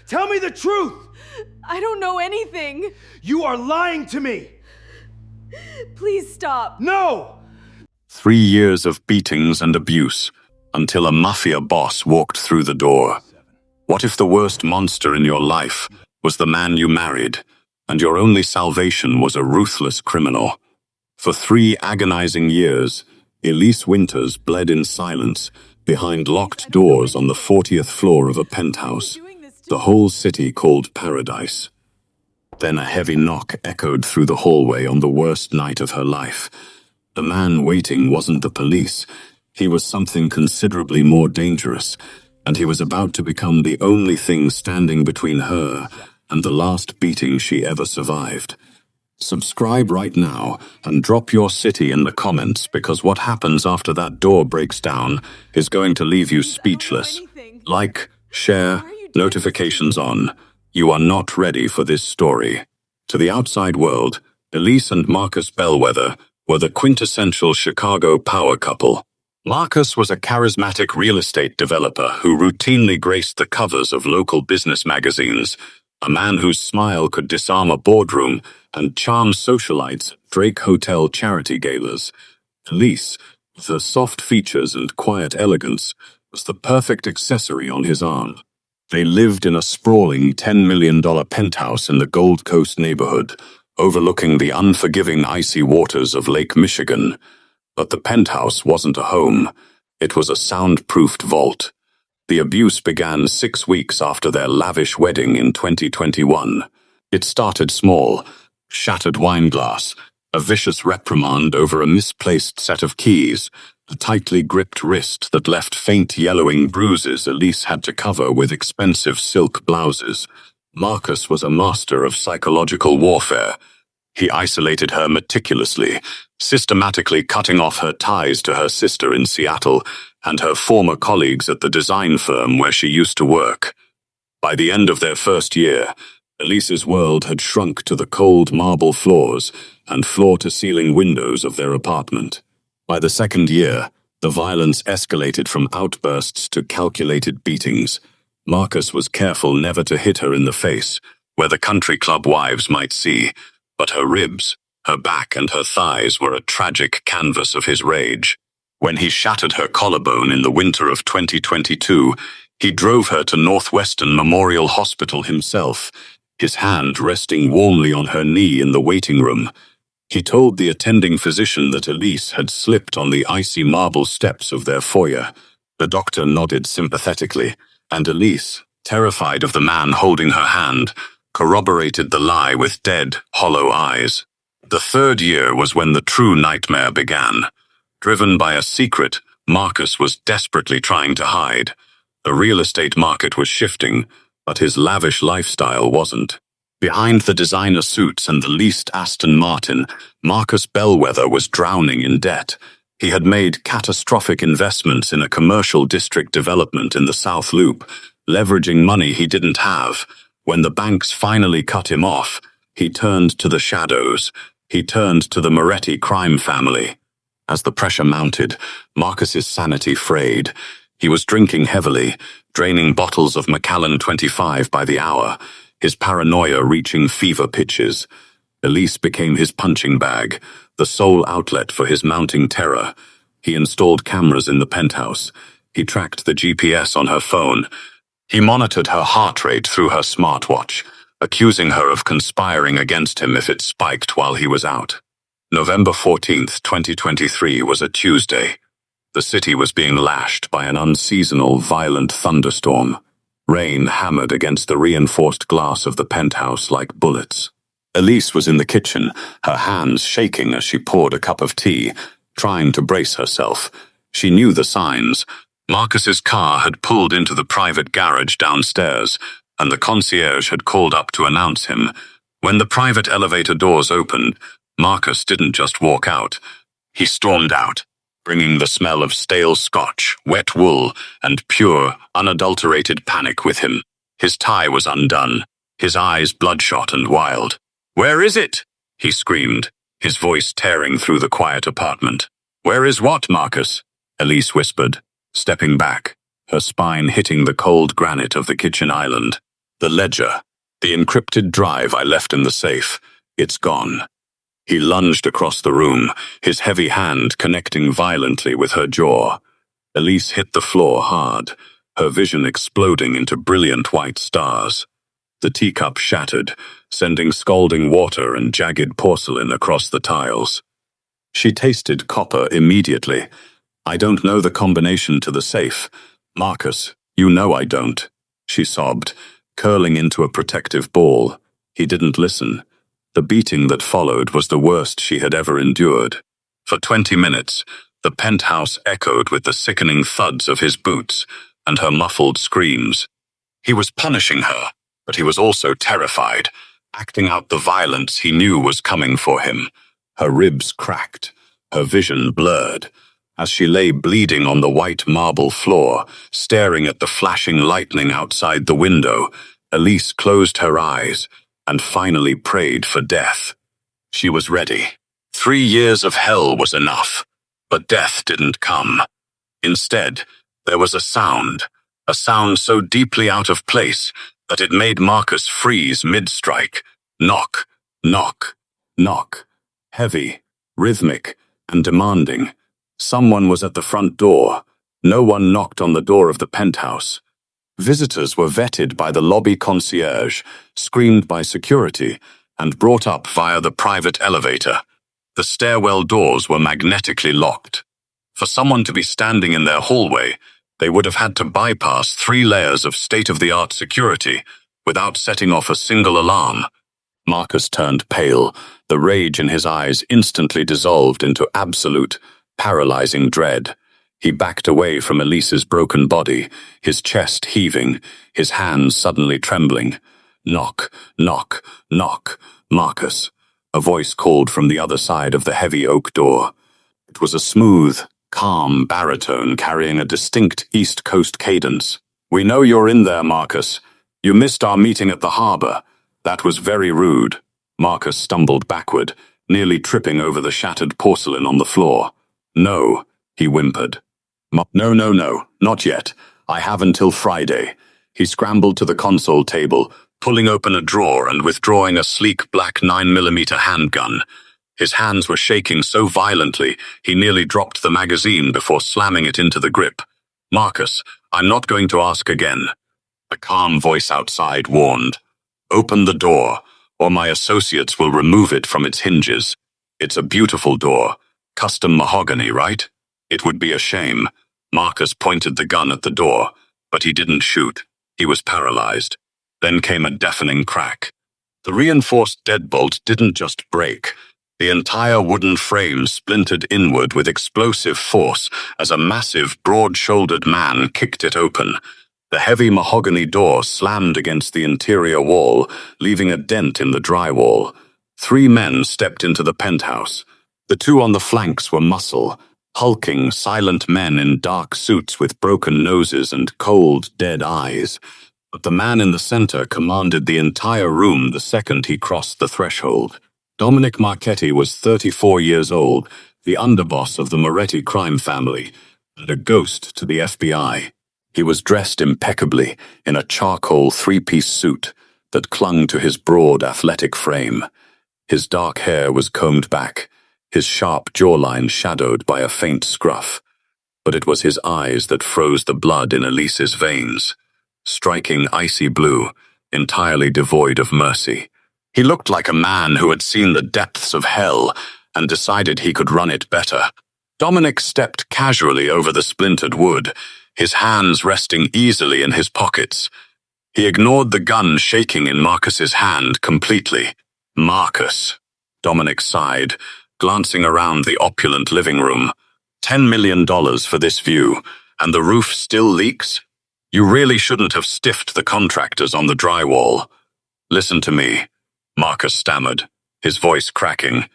Tell me the truth! I don't know anything. You are lying to me! Please stop. No! 3 years of beatings and abuse, until a Mafia boss walked through the door. What if the worst monster in your life was the man you married, and your only salvation was a ruthless criminal? For 3 agonizing years, Elise Winters bled in silence behind locked doors on the 40th floor of a penthouse, the whole city called paradise. Then a heavy knock echoed through the hallway on the worst night of her life. The man waiting wasn't the police. He was something considerably more dangerous, and he was about to become the only thing standing between her and the last beating she ever survived. Subscribe right now and drop your city in the comments, because what happens after that door breaks down is going to leave you speechless. Like, share, notifications on. You are not ready for this story. To the outside world, Elise and Marcus Bellwether were the quintessential Chicago power couple. Marcus was a charismatic real estate developer who routinely graced the covers of local business magazines, a man whose smile could disarm a boardroom and charm socialites at Drake Hotel charity galas. Elise, with her soft features and quiet elegance, was the perfect accessory on his arm. They lived in a sprawling $10 million penthouse in the Gold Coast neighborhood, overlooking the unforgiving icy waters of Lake Michigan. But the penthouse wasn't a home. It was a soundproofed vault. The abuse began 6 weeks after their lavish wedding in 2021. It started small: shattered wine glass, a vicious reprimand over a misplaced set of keys, a tightly gripped wrist that left faint yellowing bruises Elise had to cover with expensive silk blouses. Marcus was a master of psychological warfare. He isolated her meticulously, systematically cutting off her ties to her sister in Seattle and her former colleagues at the design firm where she used to work. By the end of their first year, Elise's world had shrunk to the cold marble floors and floor-to-ceiling windows of their apartment. By the second year, the violence escalated from outbursts to calculated beatings. Marcus was careful never to hit her in the face, where the country club wives might see, but her ribs, her back, and her thighs were a tragic canvas of his rage. When he shattered her collarbone in the winter of 2022, he drove her to Northwestern Memorial Hospital himself, his hand resting warmly on her knee in the waiting room. He told the attending physician that Elise had slipped on the icy marble steps of their foyer. The doctor nodded sympathetically, and Elise, terrified of the man holding her hand, corroborated the lie with dead, hollow eyes. The third year was when the true nightmare began. Driven by a secret Marcus was desperately trying to hide. The real estate market was shifting, but his lavish lifestyle wasn't. Behind the designer suits and the leased Aston Martin, Marcus Bellwether was drowning in debt. He had made catastrophic investments in a commercial district development in the South Loop, leveraging money he didn't have. When the banks finally cut him off, he turned to the shadows. He turned to the Moretti crime family. As the pressure mounted, Marcus's sanity frayed. He was drinking heavily, draining bottles of Macallan 25 by the hour, his paranoia reaching fever pitches. Elise became his punching bag, the sole outlet for his mounting terror. He installed cameras in the penthouse. He tracked the GPS on her phone. He monitored her heart rate through her smartwatch, accusing her of conspiring against him if it spiked while he was out. November 14th, 2023 was a Tuesday. The city was being lashed by an unseasonal, violent thunderstorm. Rain hammered against the reinforced glass of the penthouse like bullets. Elise was in the kitchen, her hands shaking as she poured a cup of tea, trying to brace herself. She knew the signs. Marcus's car had pulled into the private garage downstairs, and the concierge had called up to announce him. When the private elevator doors opened, Marcus didn't just walk out. He stormed out, bringing the smell of stale scotch, wet wool, and pure, unadulterated panic with him. His tie was undone, his eyes bloodshot and wild. "Where is it?" he screamed, his voice tearing through the quiet apartment. "Where is what, Marcus?" Elise whispered, stepping back, her spine hitting the cold granite of the kitchen island. The ledger, the encrypted drive I left in the safe, it's gone. He lunged across the room, his heavy hand connecting violently with her jaw. Elise hit the floor hard, her vision exploding into brilliant white stars. The teacup shattered, sending scalding water and jagged porcelain across the tiles. She tasted copper immediately. I don't know the combination to the safe. Marcus, you know I don't, she sobbed, curling into a protective ball. He didn't listen. The beating that followed was the worst she had ever endured. For 20 minutes, the penthouse echoed with the sickening thuds of his boots and her muffled screams. He was punishing her, but he was also terrified, acting out the violence he knew was coming for him. Her ribs cracked, her vision blurred. As she lay bleeding on the white marble floor, staring at the flashing lightning outside the window, Elise closed her eyes and finally prayed for death. She was ready. 3 years of hell was enough, but death didn't come. Instead, there was a sound so deeply out of place that it made Marcus freeze mid-strike. Knock, knock, knock. Heavy, rhythmic, and demanding. Someone was at the front door. No one knocked on the door of the penthouse. Visitors were vetted by the lobby concierge, screened by security, and brought up via the private elevator. The stairwell doors were magnetically locked. For someone to be standing in their hallway, they would have had to bypass 3 layers of state-of-the-art security without setting off a single alarm. Marcus turned pale. The rage in his eyes instantly dissolved into absolute, paralyzing dread. He backed away from Elise's broken body, his chest heaving, his hands suddenly trembling. Knock, knock, knock. Marcus. A voice called from the other side of the heavy oak door. It was a smooth, calm baritone carrying a distinct East Coast cadence. "We know you're in there, Marcus. You missed our meeting at the harbor. That was very rude." Marcus stumbled backward, nearly tripping over the shattered porcelain on the floor. "No," he whimpered. No, not yet. I have until Friday." He scrambled to the console table, pulling open a drawer and withdrawing a sleek black 9mm handgun. His hands were shaking so violently, he nearly dropped the magazine before slamming it into the grip. "Marcus, I'm not going to ask again." A calm voice outside warned. "Open the door, or my associates will remove it from its hinges. It's a beautiful door. Custom mahogany, right? It would be a shame." Marcus pointed the gun at the door, but he didn't shoot. He was paralyzed. Then came a deafening crack. The reinforced deadbolt didn't just break. The entire wooden frame splintered inward with explosive force as a massive, broad-shouldered man kicked it open. The heavy mahogany door slammed against the interior wall, leaving a dent in the drywall. 3 men stepped into the penthouse. The 2 on the flanks were muscle, hulking, silent men in dark suits with broken noses and cold, dead eyes. But the man in the center commanded the entire room the second he crossed the threshold. Dominic Marchetti was 34 years old, the underboss of the Moretti crime family, and a ghost to the FBI. He was dressed impeccably in a charcoal 3-piece suit that clung to his broad, athletic frame. His dark hair was combed back, his sharp jawline shadowed by a faint scruff. But it was his eyes that froze the blood in Elise's veins, striking icy blue, entirely devoid of mercy. He looked like a man who had seen the depths of hell and decided he could run it better. Dominic stepped casually over the splintered wood, his hands resting easily in his pockets. He ignored the gun shaking in Marcus's hand completely. "Marcus," Dominic sighed, glancing around the opulent living room. $10 million for this view, and the roof still leaks? You really shouldn't have stiffed the contractors on the drywall. "Listen to me," Marcus stammered, his voice cracking.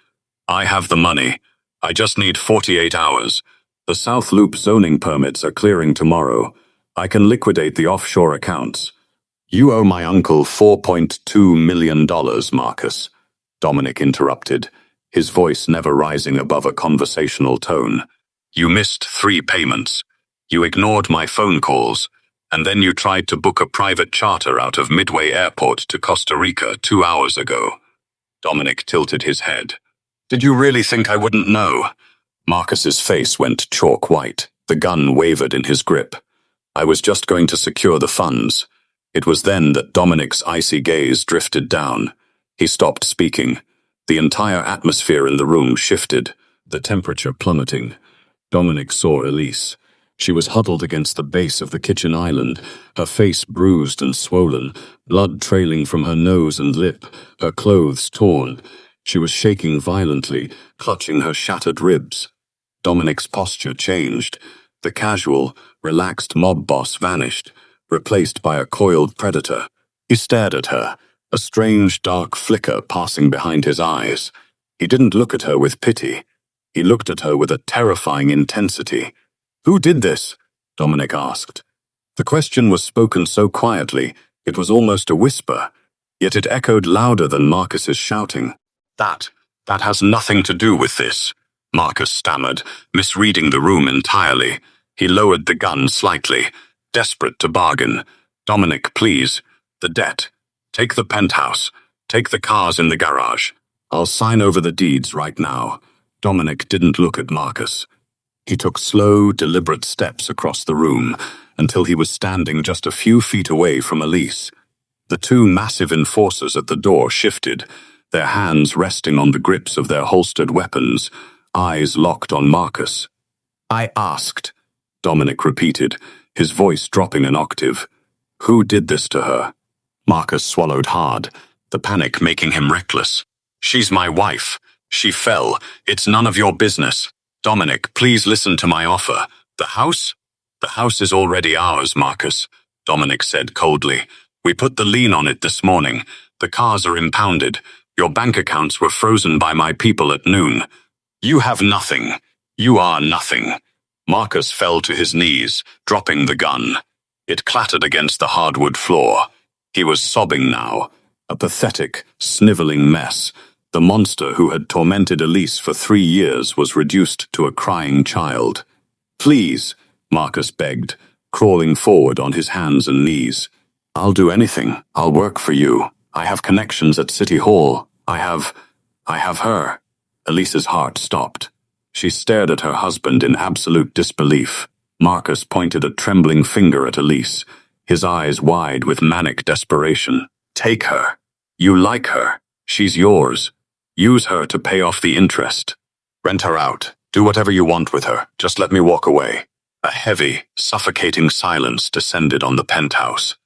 "I have the money. I just need 48 hours. The South Loop zoning permits are clearing tomorrow. I can liquidate the offshore accounts." "You owe my uncle $4.2 million, Marcus," Dominic interrupted, his voice never rising above a conversational tone. "You missed 3 payments. You ignored my phone calls, And then you tried to book a private charter out of Midway Airport to Costa Rica 2 hours ago. Dominic tilted his head. Did you really think I wouldn't know? Marcus's face went chalk white. The gun wavered in his grip. I was just going to secure the funds. It was then that Dominic's icy gaze drifted down. He stopped speaking. The entire atmosphere in the room shifted, the temperature plummeting. Dominic saw Elise. She was huddled against the base of the kitchen island, her face bruised and swollen, blood trailing from her nose and lip, her clothes torn. She was shaking violently, clutching her shattered ribs. Dominic's posture changed. The casual, relaxed mob boss vanished, replaced by a coiled predator. He stared at her, a strange dark flicker passing behind his eyes. He didn't look at her with pity. He looked at her with a terrifying intensity. "Who did this?" Dominic asked. The question was spoken so quietly, it was almost a whisper, yet it echoed louder than Marcus's shouting. That has nothing to do with this," Marcus stammered, misreading the room entirely. He lowered the gun slightly, desperate to bargain. "Dominic, please. The debt. Take the penthouse. Take the cars in the garage. I'll sign over the deeds right now." Dominic didn't look at Marcus. He took slow, deliberate steps across the room until he was standing just a few feet away from Elise. The two massive enforcers at the door shifted, their hands resting on the grips of their holstered weapons, eyes locked on Marcus. "I asked," Dominic repeated, his voice dropping an octave. "Who did this to her?" Marcus swallowed hard, the panic making him reckless. "She's my wife. She fell. It's none of your business. Dominic, please listen to my offer. The house? The house is already ours, Marcus," Dominic said coldly. "We put the lien on it this morning. The cars are impounded. Your bank accounts were frozen by my people at noon. You have nothing. You are nothing." Marcus fell to his knees, dropping the gun. It clattered against the hardwood floor. He was sobbing now, a pathetic, sniveling mess. The monster who had tormented Elise for 3 years was reduced to a crying child. "Please," Marcus begged, crawling forward on his hands and knees. "I'll do anything. I'll work for you. I have connections at City Hall. I have her." Elise's heart stopped. She stared at her husband in absolute disbelief. Marcus pointed a trembling finger at Elise, his eyes wide with manic desperation. "Take her. You like her. She's yours. Use her to pay off the interest. Rent her out. Do whatever you want with her. Just let me walk away." A heavy, suffocating silence descended on the penthouse.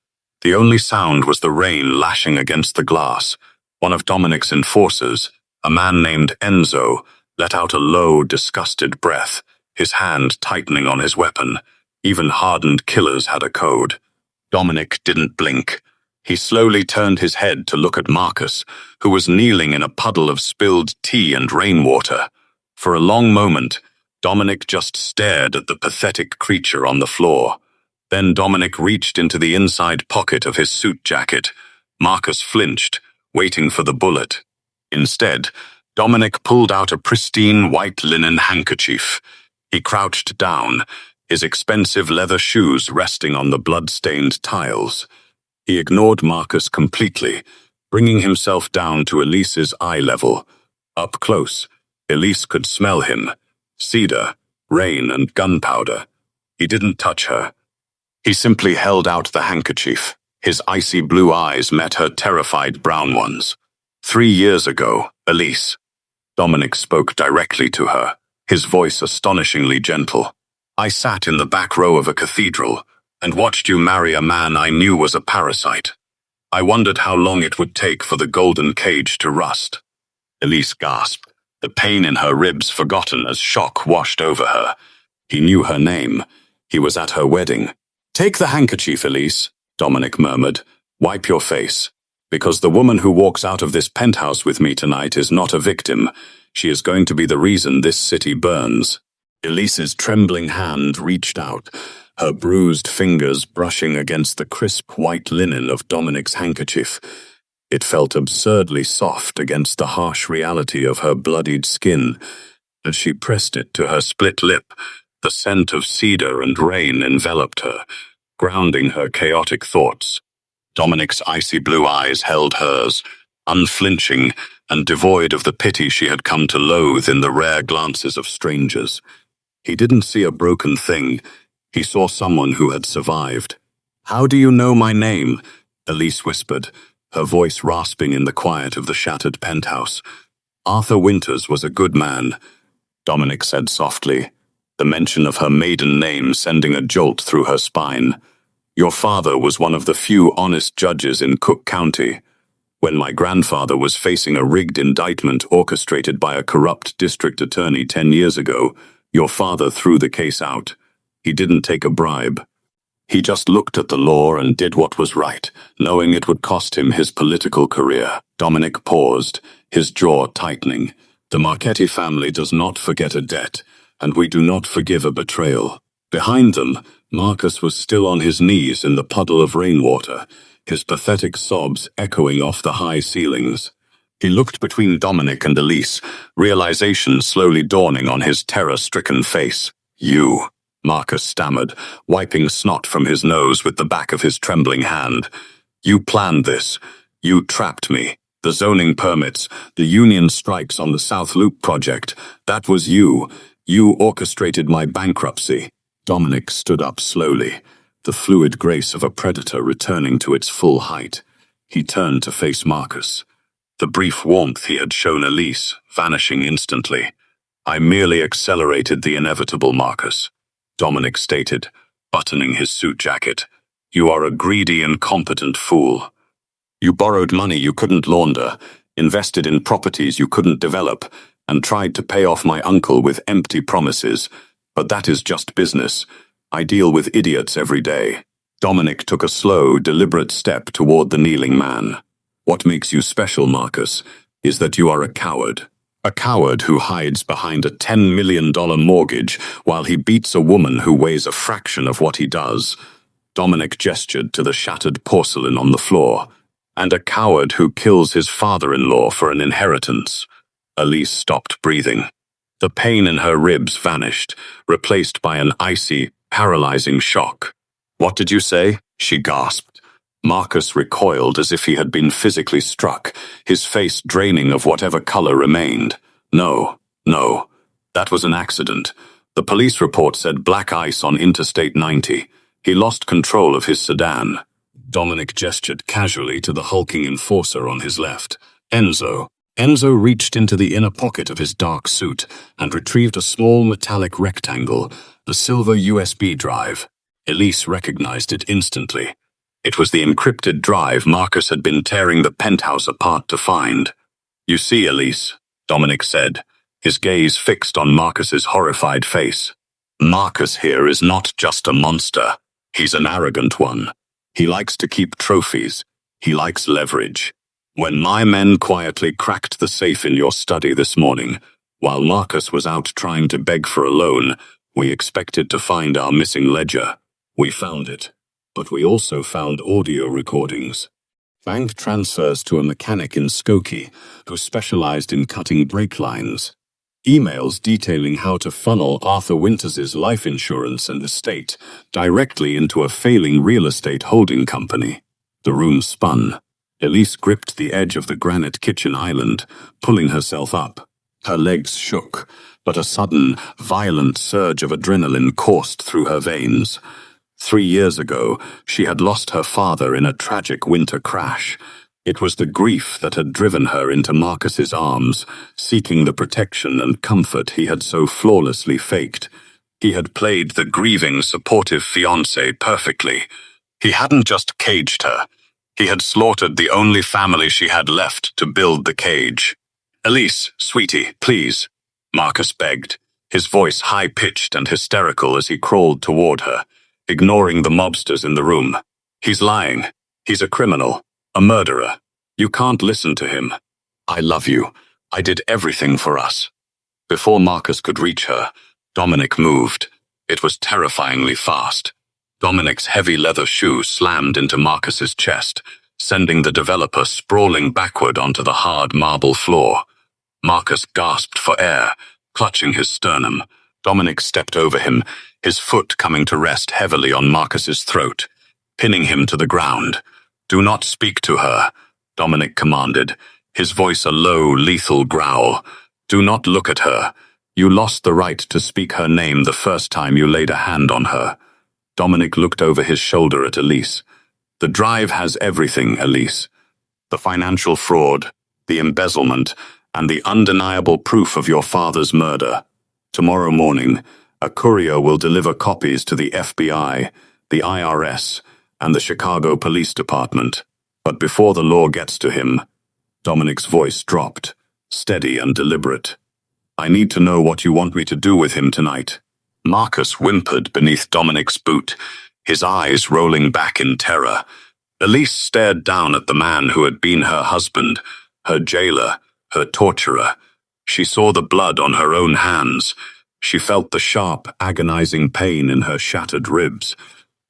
The only sound was the rain lashing against the glass. One of Dominic's enforcers, a man named Enzo, let out a low, disgusted breath, his hand tightening on his weapon. Even hardened killers had a code. Dominic didn't blink. He slowly turned his head to look at Marcus, who was kneeling in a puddle of spilled tea and rainwater. For a long moment, Dominic just stared at the pathetic creature on the floor. Then Dominic reached into the inside pocket of his suit jacket. Marcus flinched, waiting for the bullet. Instead, Dominic pulled out a pristine white linen handkerchief. He crouched down, his expensive leather shoes resting on the blood-stained tiles. He ignored Marcus completely, bringing himself down to Elise's eye level. Up close, Elise could smell him. Cedar, rain, and gunpowder. He didn't touch her. He simply held out the handkerchief. His icy blue eyes met her terrified brown ones. 3 years ago, Elise. Dominic spoke directly to her, his voice astonishingly gentle. "I sat in the back row of a cathedral and watched you marry a man I knew was a parasite. I wondered how long it would take for the golden cage to rust." Elise gasped, the pain in her ribs forgotten as shock washed over her. He knew her name. He was at her wedding. "Take the handkerchief, Elise," Dominic murmured. "Wipe your face. Because the woman who walks out of this penthouse with me tonight is not a victim. She is going to be the reason this city burns." Elise's trembling hand reached out, her bruised fingers brushing against the crisp white linen of Dominic's handkerchief. It felt absurdly soft against the harsh reality of her bloodied skin. As she pressed it to her split lip, the scent of cedar and rain enveloped her. grounding her chaotic thoughts. Dominic's icy blue eyes held hers, unflinching and devoid of the pity she had come to loathe in the rare glances of strangers. He didn't see a broken thing. He saw someone who had survived. "How do you know my name?" Elise whispered, her voice rasping in the quiet of the shattered penthouse. "Arthur Winters was a good man," Dominic said softly, the mention of her maiden name sending a jolt through her spine. "Your father was one of the few honest judges in Cook County. When my grandfather was facing a rigged indictment orchestrated by a corrupt district attorney 10 years ago, your father threw the case out. He didn't take a bribe. He just looked at the law and did what was right, knowing it would cost him his political career." Dominic paused, his jaw tightening. "The Marchetti family does not forget a debt, and we do not forgive a betrayal." Behind them, Marcus was still on his knees in the puddle of rainwater, his pathetic sobs echoing off the high ceilings. He looked between Dominic and Elise, realization slowly dawning on his terror-stricken face. "You," Marcus stammered, wiping snot from his nose with the back of his trembling hand. "You planned this. You trapped me. The zoning permits, the union strikes on the South Loop project. That was you. You orchestrated my bankruptcy." Dominic stood up slowly, the fluid grace of a predator returning to its full height. He turned to face Marcus, the brief warmth he had shown Elise vanishing instantly. "I merely accelerated the inevitable, Marcus," Dominic stated, buttoning his suit jacket. "You are a greedy, incompetent fool. You borrowed money you couldn't launder, invested in properties you couldn't develop, and tried to pay off my uncle with empty promises. But that is just business. I deal with idiots every day." Dominic took a slow, deliberate step toward the kneeling man. "What makes you special, Marcus, is that you are a coward. A coward who hides behind a $10 million mortgage while he beats a woman who weighs a fraction of what he does." Dominic gestured to the shattered porcelain on the floor. "And a coward who kills his father-in-law for an inheritance." Elise stopped breathing. The pain in her ribs vanished, replaced by an icy, paralyzing shock. "What did you say?" she gasped. Marcus recoiled as if he had been physically struck, his face draining of whatever color remained. No, that was an accident. The police report said black ice on Interstate 90. He lost control of his sedan." Dominic gestured casually to the hulking enforcer on his left. "Enzo." Enzo reached into the inner pocket of his dark suit and retrieved a small metallic rectangle, a silver USB drive. Elise recognized it instantly. It was the encrypted drive Marcus had been tearing the penthouse apart to find. "You see, Elise," Dominic said, his gaze fixed on Marcus's horrified face. "Marcus here is not just a monster. He's an arrogant one. He likes to keep trophies. He likes leverage. When my men quietly cracked the safe in your study this morning, while Marcus was out trying to beg for a loan, we expected to find our missing ledger. We found it, but we also found audio recordings. Bank transfers to a mechanic in Skokie who specialized in cutting brake lines. Emails detailing how to funnel Arthur Winters' life insurance and estate directly into a failing real estate holding company. The room spun. Elise gripped the edge of the granite kitchen island, pulling herself up. Her legs shook, but a sudden, violent surge of adrenaline coursed through her veins. 3 years ago, she had lost her father in a tragic winter crash. It was the grief that had driven her into Marcus's arms, seeking the protection and comfort he had so flawlessly faked. He had played the grieving, supportive fiancé perfectly. He hadn't just caged her. He had slaughtered the only family she had left to build the cage. "Elise, sweetie, please," Marcus begged, his voice high-pitched and hysterical as he crawled toward her, ignoring the mobsters in the room. "He's lying. He's a criminal, a murderer. You can't listen to him. I love you. I did everything for us." Before Marcus could reach her, Dominic moved. It was terrifyingly fast. Dominic's heavy leather shoe slammed into Marcus's chest, sending the developer sprawling backward onto the hard marble floor. Marcus gasped for air, clutching his sternum. Dominic stepped over him, his foot coming to rest heavily on Marcus's throat, pinning him to the ground. "Do not speak to her," Dominic commanded, his voice a low, lethal growl. "Do not look at her. You lost the right to speak her name the first time you laid a hand on her." Dominic looked over his shoulder at Elise. "The drive has everything, Elise. The financial fraud, the embezzlement, and the undeniable proof of your father's murder. Tomorrow morning, a courier will deliver copies to the FBI, the IRS, and the Chicago Police Department. But before the law gets to him," Dominic's voice dropped, steady and deliberate, "I need to know what you want me to do with him tonight." Marcus whimpered beneath Dominic's boot, his eyes rolling back in terror. Elise stared down at the man who had been her husband, her jailer, her torturer. She saw the blood on her own hands. She felt the sharp, agonizing pain in her shattered ribs.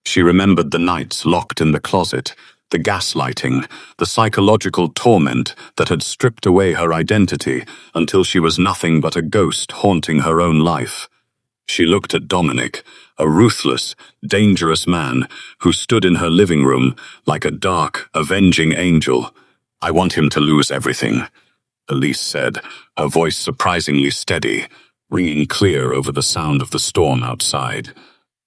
She remembered the nights locked in the closet, the gaslighting, the psychological torment that had stripped away her identity until she was nothing but a ghost haunting her own life. She looked at Dominic, a ruthless, dangerous man who stood in her living room like a dark, avenging angel. "I want him to lose everything," Elise said, her voice surprisingly steady, ringing clear over the sound of the storm outside.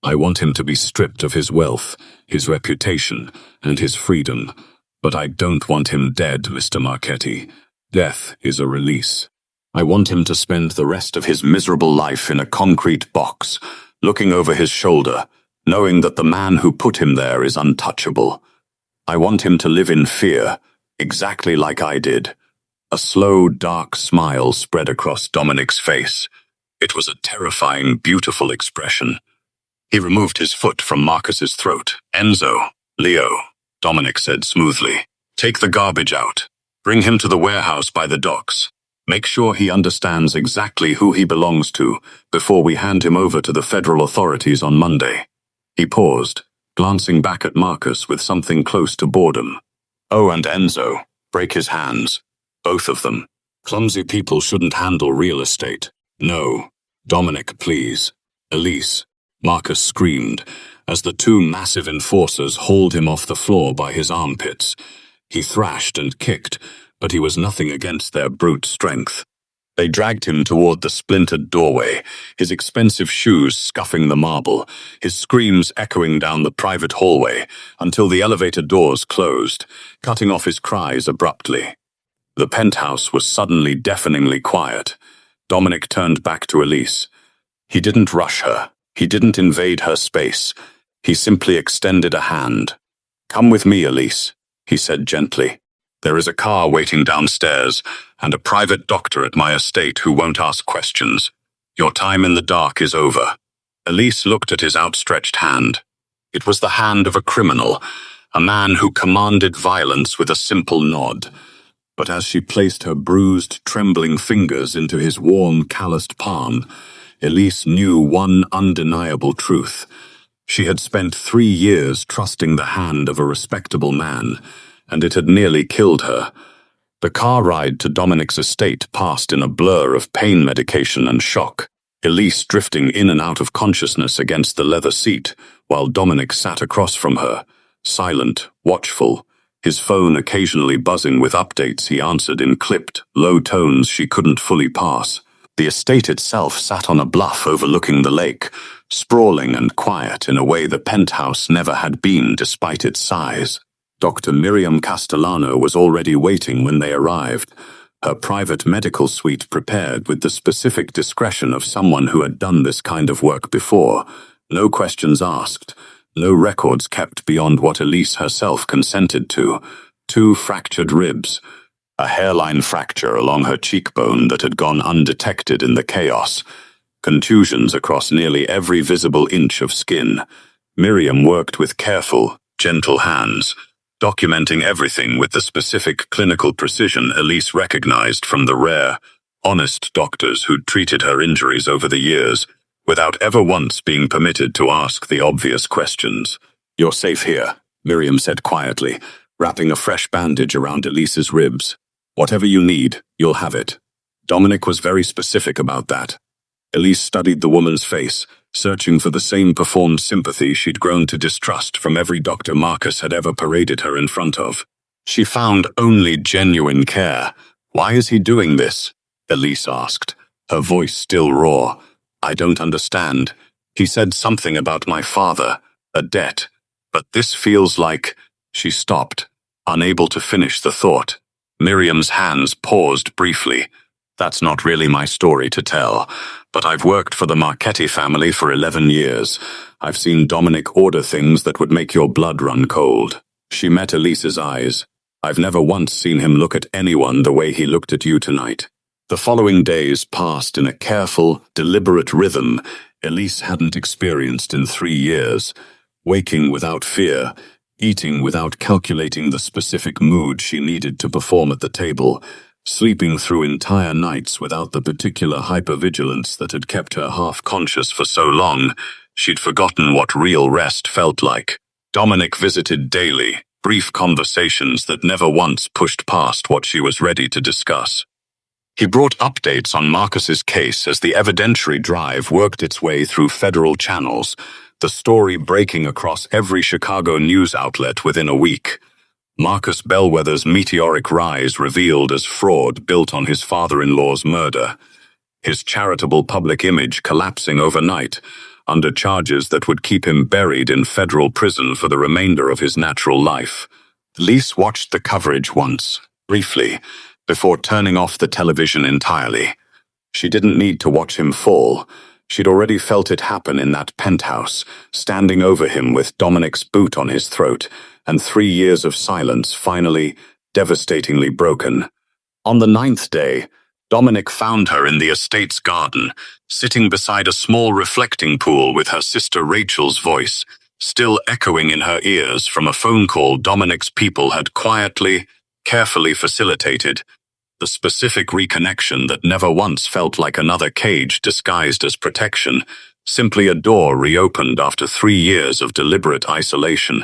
"I want him to be stripped of his wealth, his reputation, and his freedom. But I don't want him dead, Mr. Marchetti. Death is a release. I want him to spend the rest of his miserable life in a concrete box, looking over his shoulder, knowing that the man who put him there is untouchable. I want him to live in fear, exactly like I did." A slow, dark smile spread across Dominic's face. It was a terrifying, beautiful expression. He removed his foot from Marcus's throat. "Enzo, Leo," Dominic said smoothly, "take the garbage out. Bring him to the warehouse by the docks. Make sure he understands exactly who he belongs to before we hand him over to the federal authorities on Monday." He paused, glancing back at Marcus with something close to boredom. "Oh, and Enzo, break his hands. Both of them. Clumsy people shouldn't handle real estate." "No. Dominic, please." "Elise," Marcus screamed, as the two massive enforcers hauled him off the floor by his armpits. He thrashed and kicked, but he was nothing against their brute strength. They dragged him toward the splintered doorway, his expensive shoes scuffing the marble, his screams echoing down the private hallway, until the elevator doors closed, cutting off his cries abruptly. The penthouse was suddenly deafeningly quiet. Dominic turned back to Elise. He didn't rush her. He didn't invade her space. He simply extended a hand. "Come with me, Elise," he said gently. "There is a car waiting downstairs, and a private doctor at my estate who won't ask questions. Your time in the dark is over." Elise looked at his outstretched hand. It was the hand of a criminal, a man who commanded violence with a simple nod. But as she placed her bruised, trembling fingers into his warm, calloused palm, Elise knew one undeniable truth. She had spent 3 years trusting the hand of a respectable man, and it had nearly killed her. The car ride to Dominic's estate passed in a blur of pain medication and shock, Elise drifting in and out of consciousness against the leather seat, while Dominic sat across from her, silent, watchful, his phone occasionally buzzing with updates he answered in clipped, low tones she couldn't fully pass. The estate itself sat on a bluff overlooking the lake, sprawling and quiet in a way the penthouse never had been despite its size. Dr. Miriam Castellano was already waiting when they arrived, her private medical suite prepared with the specific discretion of someone who had done this kind of work before. No questions asked, no records kept beyond what Elise herself consented to. 2 fractured ribs, a hairline fracture along her cheekbone that had gone undetected in the chaos, contusions across nearly every visible inch of skin. Miriam worked with careful, gentle hands, documenting everything with the specific clinical precision Elise recognized from the rare, honest doctors who'd treated her injuries over the years, without ever once being permitted to ask the obvious questions. "You're safe here," Miriam said quietly, wrapping a fresh bandage around Elise's ribs. "Whatever you need, you'll have it." Dominic was very specific about that. Elise studied the woman's face, searching for the same performed sympathy she'd grown to distrust from every doctor Marcus had ever paraded her in front of. She found only genuine care. "Why is he doing this?" Elise asked, her voice still raw. "I don't understand. He said something about my father, a debt. But this feels like—" She stopped, unable to finish the thought. Miriam's hands paused briefly. "That's not really my story to tell, but I've worked for the Marchetti family for 11 years. I've seen Dominic order things that would make your blood run cold." She met Elise's eyes. "I've never once seen him look at anyone the way he looked at you tonight." The following days passed in a careful, deliberate rhythm Elise hadn't experienced in 3 years, waking without fear, eating without calculating the specific mood she needed to perform at the table, sleeping through entire nights without the particular hypervigilance that had kept her half-conscious for so long. She'd forgotten what real rest felt like. Dominic visited daily, brief conversations that never once pushed past what she was ready to discuss. He brought updates on Marcus's case as the evidentiary drive worked its way through federal channels, the story breaking across every Chicago news outlet within a week. Marcus Bellwether's meteoric rise revealed as fraud built on his father-in-law's murder, his charitable public image collapsing overnight, under charges that would keep him buried in federal prison for the remainder of his natural life. Elise watched the coverage once, briefly, before turning off the television entirely. She didn't need to watch him fall. She'd already felt it happen in that penthouse, standing over him with Dominic's boot on his throat, and 3 years of silence finally, devastatingly broken. On the 9th day, Dominic found her in the estate's garden, sitting beside a small reflecting pool with her sister Rachel's voice, still echoing in her ears from a phone call Dominic's people had quietly, carefully facilitated. The specific reconnection that never once felt like another cage disguised as protection, simply a door reopened after 3 years of deliberate isolation.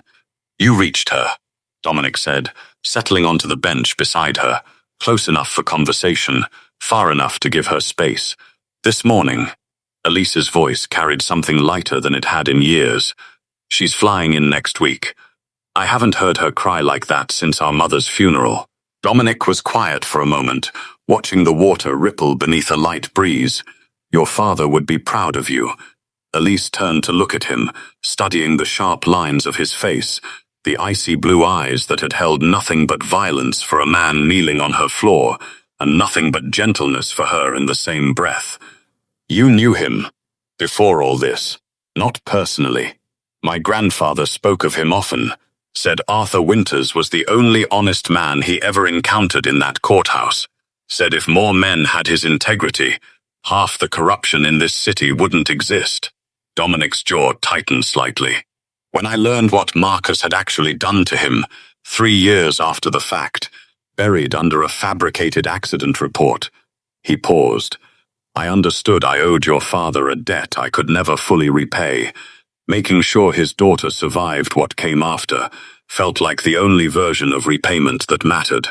"You reached her," Dominic said, settling onto the bench beside her, close enough for conversation, far enough to give her space. "This morning." Elise's voice carried something lighter than it had in years. "She's flying in next week. I haven't heard her cry like that since our mother's funeral." Dominic was quiet for a moment, watching the water ripple beneath a light breeze. "Your father would be proud of you." Elise turned to look at him, studying the sharp lines of his face, the icy blue eyes that had held nothing but violence for a man kneeling on her floor, and nothing but gentleness for her in the same breath. "You knew him before all this." "Not personally. My grandfather spoke of him often. Said Arthur Winters was the only honest man he ever encountered in that courthouse. Said if more men had his integrity, half the corruption in this city wouldn't exist." Dominic's jaw tightened slightly. "When I learned what Marcus had actually done to him, 3 years after the fact, buried under a fabricated accident report," he paused. "I understood I owed your father a debt I could never fully repay. Making sure his daughter survived what came after felt like the only version of repayment that mattered."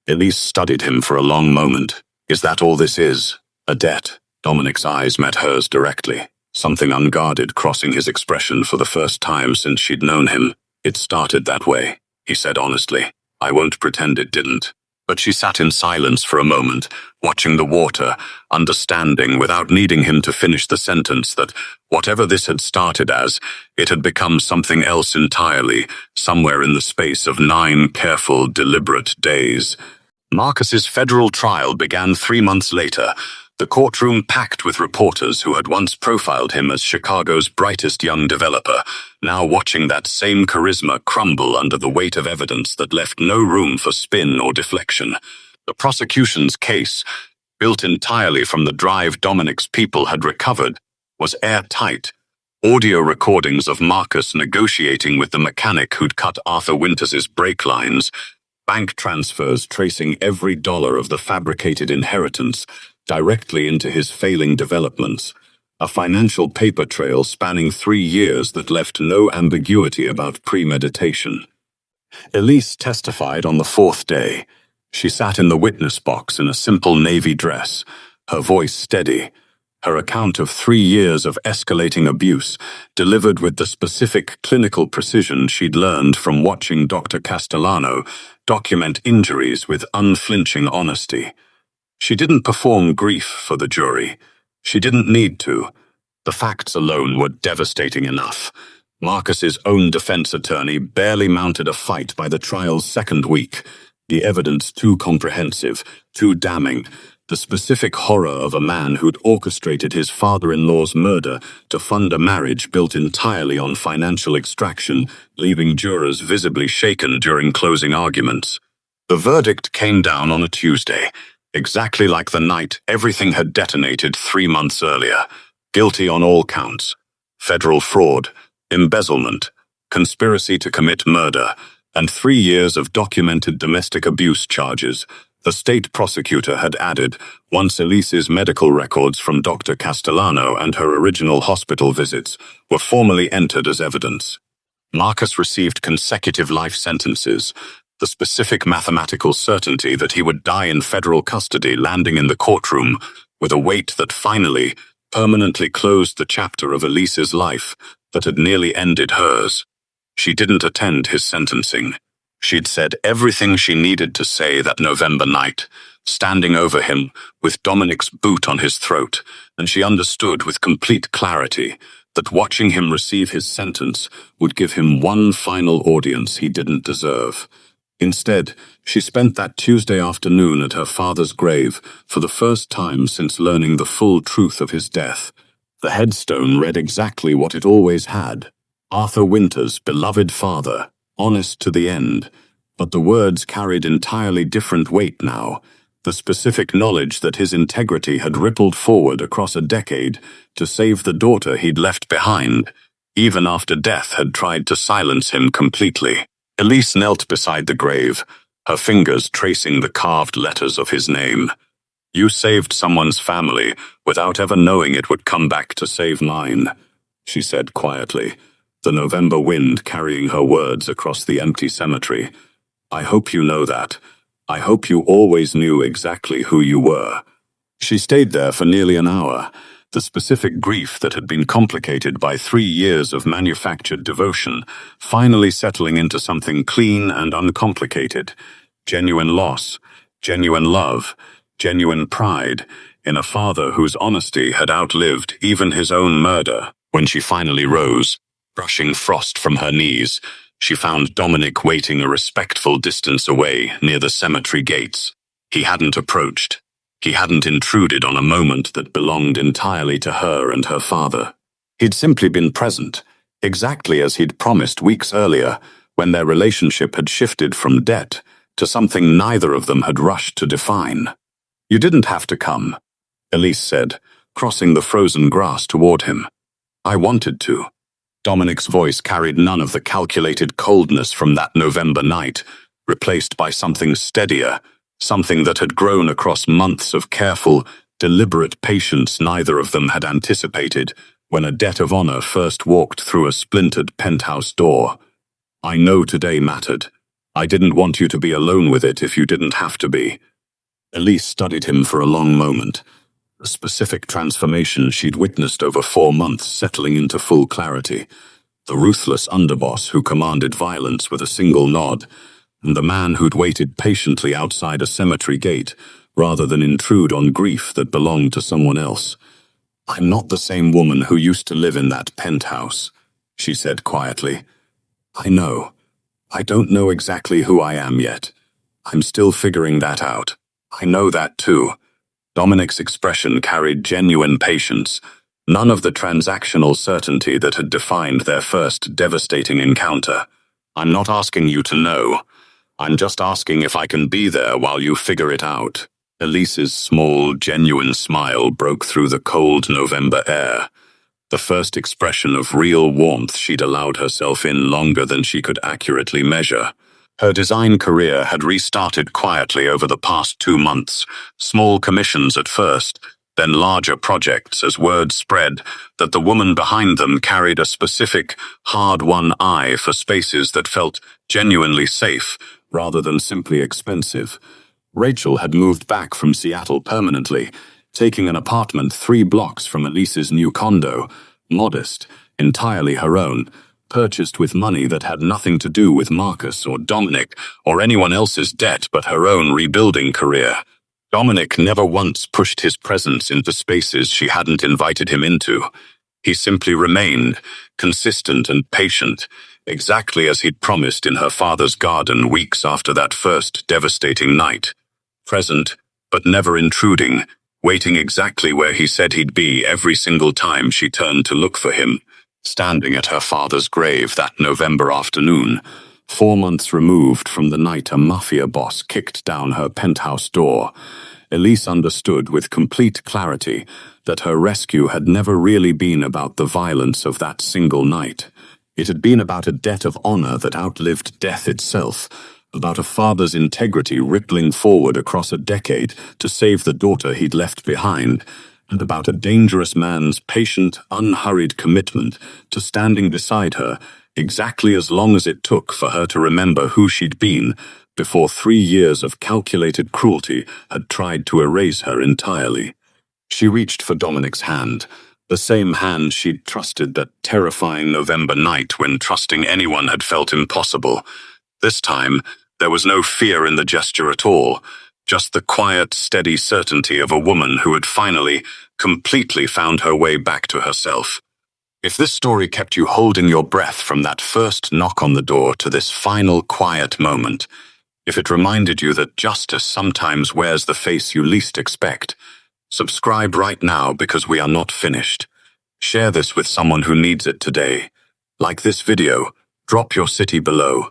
Elise studied him for a long moment. "Is that all this is? A debt?" Dominic's eyes met hers directly, something unguarded crossing his expression for the first time since she'd known him. "It started that way," he said honestly. "I won't pretend it didn't." But she sat in silence for a moment, watching the water, understanding without needing him to finish the sentence that, whatever this had started as, it had become something else entirely, somewhere in the space of 9 careful, deliberate days. Marcus's federal trial began 3 months later, the courtroom packed with reporters who had once profiled him as Chicago's brightest young developer, now watching that same charisma crumble under the weight of evidence that left no room for spin or deflection. The prosecution's case, built entirely from the drive Dominic's people had recovered, was airtight. Audio recordings of Marcus negotiating with the mechanic who'd cut Arthur Winters's brake lines, bank transfers tracing every dollar of the fabricated inheritance directly into his failing developments, a financial paper trail spanning 3 years that left no ambiguity about premeditation. Elise testified on the 4th day. She sat in the witness box in a simple navy dress, her voice steady. Her account of 3 years of escalating abuse, delivered with the specific clinical precision she'd learned from watching Dr. Castellano document injuries with unflinching honesty. She didn't perform grief for the jury. She didn't need to. The facts alone were devastating enough. Marcus's own defense attorney barely mounted a fight by the trial's second week. The evidence too comprehensive, too damning. The specific horror of a man who'd orchestrated his father-in-law's murder to fund a marriage built entirely on financial extraction, leaving jurors visibly shaken during closing arguments. The verdict came down on a Tuesday, exactly like the night everything had detonated 3 months earlier. Guilty on all counts: federal fraud, embezzlement, conspiracy to commit murder, and 3 years of documented domestic abuse charges. The state prosecutor had added, once Elise's medical records from Dr. Castellano and her original hospital visits were formally entered as evidence. Marcus received consecutive life sentences, the specific mathematical certainty that he would die in federal custody landing in the courtroom with a weight that finally, permanently closed the chapter of Elise's life that had nearly ended hers. She didn't attend his sentencing. She'd said everything she needed to say that November night, standing over him with Dominic's boot on his throat, and she understood with complete clarity that watching him receive his sentence would give him one final audience he didn't deserve. Instead, she spent that Tuesday afternoon at her father's grave for the first time since learning the full truth of his death. The headstone read exactly what it always had: Arthur Winter's beloved father, honest to the end. But the words carried entirely different weight now, the specific knowledge that his integrity had rippled forward across a decade to save the daughter he'd left behind, even after death had tried to silence him completely. Elise knelt beside the grave, her fingers tracing the carved letters of his name. You saved someone's family without ever knowing it would come back to save mine, she said quietly, the November wind carrying her words across the empty cemetery. I hope you know that. I hope you always knew exactly who you were. She stayed there for nearly an hour, the specific grief that had been complicated by 3 years of manufactured devotion finally settling into something clean and uncomplicated. Genuine loss, genuine love, genuine pride in a father whose honesty had outlived even his own murder. When she finally rose, brushing frost from her knees, she found Dominic waiting a respectful distance away near the cemetery gates. He hadn't approached. He hadn't intruded on a moment that belonged entirely to her and her father. He'd simply been present, exactly as he'd promised weeks earlier, when their relationship had shifted from debt to something neither of them had rushed to define. You didn't have to come, Elise said, crossing the frozen grass toward him. I wanted to. Dominic's voice carried none of the calculated coldness from that November night, replaced by something steadier, something that had grown across months of careful, deliberate patience neither of them had anticipated when a debt of honor first walked through a splintered penthouse door. I know today mattered. I didn't want you to be alone with it if you didn't have to be. Elise studied him for a long moment, a specific transformation she'd witnessed over 4 months settling into full clarity. The ruthless underboss who commanded violence with a single nod, and the man who'd waited patiently outside a cemetery gate rather than intrude on grief that belonged to someone else. I'm not the same woman who used to live in that penthouse, she said quietly. I know. I don't know exactly who I am yet. I'm still figuring that out. I know that too. Dominic's expression carried genuine patience, none of the transactional certainty that had defined their first devastating encounter. I'm not asking you to know. I'm just asking if I can be there while you figure it out. Elise's small, genuine smile broke through the cold November air, the first expression of real warmth she'd allowed herself in longer than she could accurately measure. Her design career had restarted quietly over the past 2 months, small commissions at first, then larger projects as word spread that the woman behind them carried a specific, hard-won eye for spaces that felt genuinely safe rather than simply expensive. Rachel had moved back from Seattle permanently, taking an apartment 3 blocks from Elise's new condo, modest, entirely her own, purchased with money that had nothing to do with Marcus or Dominic or anyone else's debt but her own rebuilding career. Dominic never once pushed his presence into spaces she hadn't invited him into. He simply remained, consistent and patient, exactly as he'd promised in her father's garden weeks after that first devastating night. Present, but never intruding, waiting exactly where he said he'd be every single time she turned to look for him. Standing at her father's grave that November afternoon, 4 months removed from the night a Mafia boss kicked down her penthouse door, Elise understood with complete clarity that her rescue had never really been about the violence of that single night. It had been about a debt of honor that outlived death itself, about a father's integrity rippling forward across a decade to save the daughter he'd left behind, and about a dangerous man's patient, unhurried commitment to standing beside her exactly as long as it took for her to remember who she'd been before 3 years of calculated cruelty had tried to erase her entirely. She reached for Dominic's hand, the same hand she'd trusted that terrifying November night when trusting anyone had felt impossible. This time, there was no fear in the gesture at all, just the quiet, steady certainty of a woman who had finally, completely found her way back to herself. If this story kept you holding your breath from that first knock on the door to this final quiet moment, if it reminded you that justice sometimes wears the face you least expect, subscribe right now because we are not finished. Share this with someone who needs it today. Like this video, drop your city below.